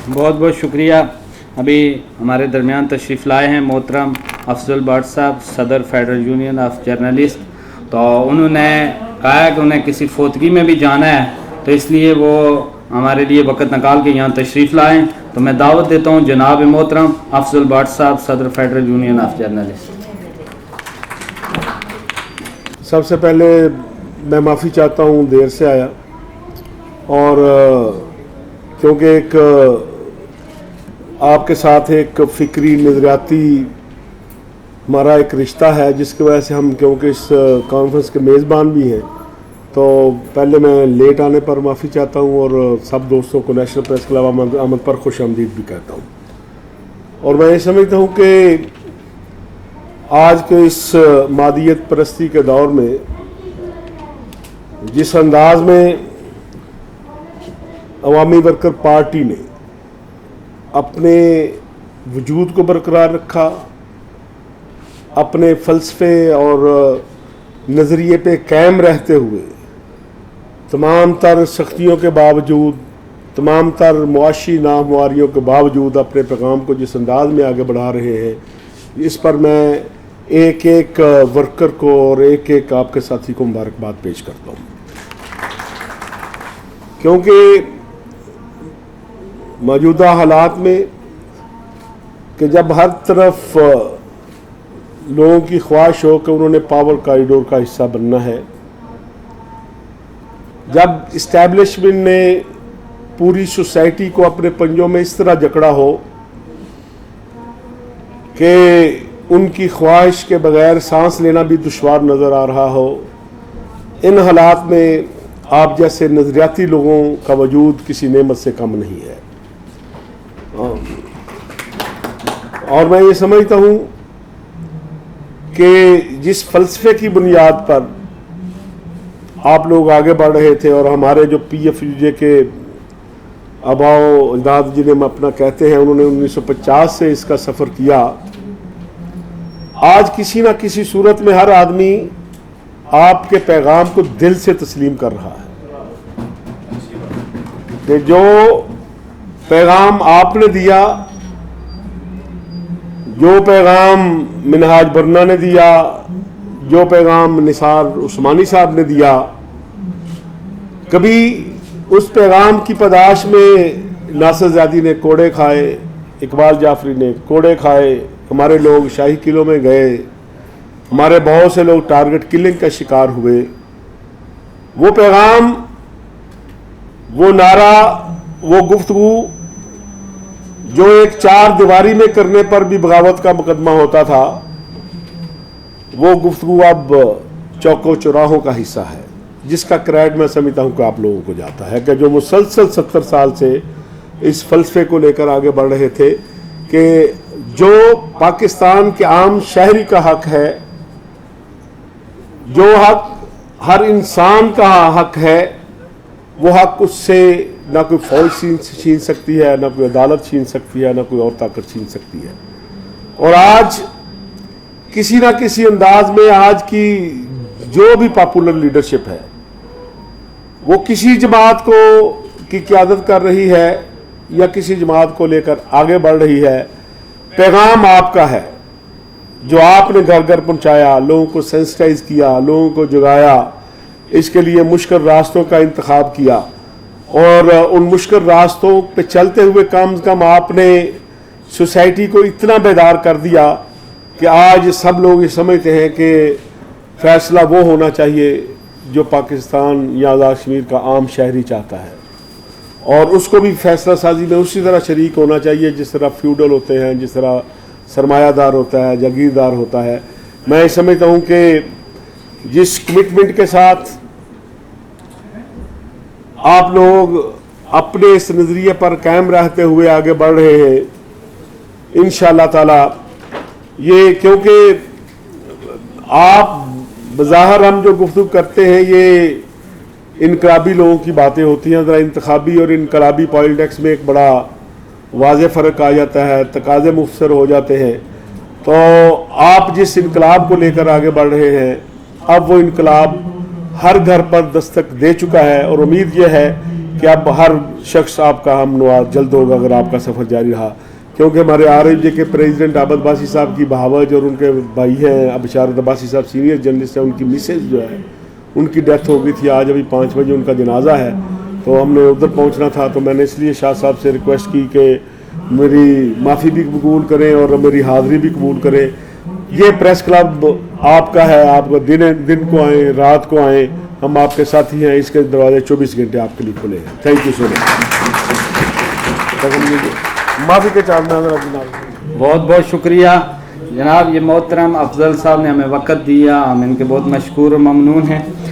بہت بہت شکریہ. ابھی ہمارے درمیان تشریف لائے ہیں محترم افضل بٹ صاحب, صدر فیڈرل یونین آف جرنلسٹ. تو انہوں نے کہا ہے کہ انہیں کسی فوتگی میں بھی جانا ہے, تو اس لیے وہ ہمارے لیے وقت نکال کے یہاں تشریف لائیں. تو میں دعوت دیتا ہوں جناب محترم افضل بٹ صاحب, صدر فیڈرل یونین آف جرنلسٹ. سب سے پہلے میں معافی چاہتا ہوں, دیر سے آیا, اور کیونکہ ایک آپ کے ساتھ ایک فکری نظریاتی ہمارا ایک رشتہ ہے, جس کی وجہ سے ہم کیونکہ اس کانفرنس کے میزبان بھی ہیں, تو پہلے میں لیٹ آنے پر معافی چاہتا ہوں, اور سب دوستوں کو نیشنل پریس کلب آمد پر خوش آمدید بھی کہتا ہوں. اور میں یہ سمجھتا ہوں کہ آج کے اس مادیت پرستی کے دور میں جس انداز میں عوامی ورکر پارٹی نے اپنے وجود کو برقرار رکھا, اپنے فلسفے اور نظریے پہ قائم رہتے ہوئے تمام تر سختیوں کے باوجود, تمام تر معاشی ناہمواریوں کے باوجود اپنے پیغام کو جس انداز میں آگے بڑھا رہے ہیں, اس پر میں ایک ایک ورکر کو اور ایک ایک آپ کے ساتھی کو مبارکباد پیش کرتا ہوں. کیونکہ موجودہ حالات میں کہ جب ہر طرف لوگوں کی خواہش ہو کہ انہوں نے پاور کاریڈور کا حصہ بننا ہے, جب اسٹیبلشمنٹ نے پوری سوسائٹی کو اپنے پنجوں میں اس طرح جکڑا ہو کہ ان کی خواہش کے بغیر سانس لینا بھی دشوار نظر آ رہا ہو, ان حالات میں آپ جیسے نظریاتی لوگوں کا وجود کسی نعمت سے کم نہیں ہے. اور میں یہ سمجھتا ہوں کہ جس فلسفے کی بنیاد پر آپ لوگ آگے بڑھ رہے تھے, اور ہمارے جو پی ایف یو جے کے آباؤ اجداد جنہیں ہم اپنا کہتے ہیں, انہوں نے 1950 سے اس کا سفر کیا, آج کسی نہ کسی صورت میں ہر آدمی آپ کے پیغام کو دل سے تسلیم کر رہا ہے کہ جو پیغام آپ نے دیا, جو پیغام منہاج برنا نے دیا, جو پیغام نثار عثمانی صاحب نے دیا, کبھی اس پیغام کی پاداش میں ناصر زیادی نے کوڑے کھائے, اقبال جعفری نے کوڑے کھائے, ہمارے لوگ شاہی قلعوں میں گئے, ہمارے بہت سے لوگ ٹارگٹ کلنگ کا شکار ہوئے. وہ پیغام, وہ نعرہ, وہ گفتگو جو ایک چار دیواری میں کرنے پر بھی بغاوت کا مقدمہ ہوتا تھا, وہ گفتگو اب چوکوں چوراہوں کا حصہ ہے, جس کا کریڈٹ میں سمجھتا ہوں کہ آپ لوگوں کو جاتا ہے کہ جو مسلسل 70 سال سے اس فلسفے کو لے کر آگے بڑھ رہے تھے کہ جو پاکستان کے عام شہری کا حق ہے, جو حق ہر انسان کا حق ہے, وہ حق اس سے نہ کوئی فوج چھین سکتی ہے, نہ کوئی عدالت چھین سکتی ہے, نہ کوئی اور طاقت چھین سکتی ہے. اور آج کسی نہ کسی انداز میں آج کی جو بھی پاپولر لیڈرشپ ہے, وہ کسی جماعت کو کی قیادت کر رہی ہے یا کسی جماعت کو لے کر آگے بڑھ رہی ہے. پیغام آپ کا ہے, جو آپ نے گھر گھر پہنچایا, لوگوں کو سینسٹائز کیا, لوگوں کو جگایا, اس کے لیے مشکل راستوں کا انتخاب کیا, اور ان مشکل راستوں پہ چلتے ہوئے کم از کم آپ نے سوسائٹی کو اتنا بیدار کر دیا کہ آج سب لوگ یہ سمجھتے ہیں کہ فیصلہ وہ ہونا چاہیے جو پاکستان یا آزاد کشمیر کا عام شہری چاہتا ہے, اور اس کو بھی فیصلہ سازی میں اسی طرح شریک ہونا چاہیے جس طرح فیوڈل ہوتے ہیں, جس طرح سرمایہ دار ہوتا ہے, جاگیردار ہوتا ہے. میں سمجھتا ہوں کہ جس کمٹمنٹ کے ساتھ آپ لوگ اپنے اس نظریے پر قائم رہتے ہوئے آگے بڑھ رہے ہیں, انشاءاللہ تعالی یہ, کیونکہ آپ بظاہر ہم جو گفتگو کرتے ہیں یہ انقلابی لوگوں کی باتیں ہوتی ہیں, ذرا انتخابی اور انقلابی پولیٹکس میں ایک بڑا واضح فرق آ جاتا ہے, تقاضے مختصر ہو جاتے ہیں. تو آپ جس انقلاب کو لے کر آگے بڑھ رہے ہیں, اب وہ انقلاب ہر گھر پر دستک دے چکا ہے, اور امید یہ ہے کہ اب ہر شخص آپ کا ہم نواز جلد ہوگا اگر آپ کا سفر جاری رہا، کیونکہ ہمارے RFJ کے پریزیڈنٹ عابد باسی صاحب کی بہاوج اور ان کے بھائی ہیں بشارت عباسی صاحب سینئر جرنلسٹ ہیں، ان کی مسز جو ہے ان کی ڈیتھ ہو گئی تھی، آج ابھی 5 بجے ان کا جنازہ ہے، تو ہم نے ادھر پہنچنا تھا، تو میں نے اس لیے شاہ صاحب سے ریکویسٹ کی کہ میری معافی بھی قبول کریں اور میری حاضری بھی قبول کریں۔ یہ پریس کلب آپ کا ہے، آپ کو دن کو آئیں رات کو آئیں، ہم آپ کے ساتھی ہیں، اس کے دروازے 24 گھنٹے آپ کے لیے کھلے ہیں۔ تھینک یو سو مچ۔ معافی کے چاند میں بہت بہت شکریہ جناب، یہ محترم افضل صاحب نے ہمیں وقت دیا، ہم ان کے بہت مشکور و ممنون ہیں۔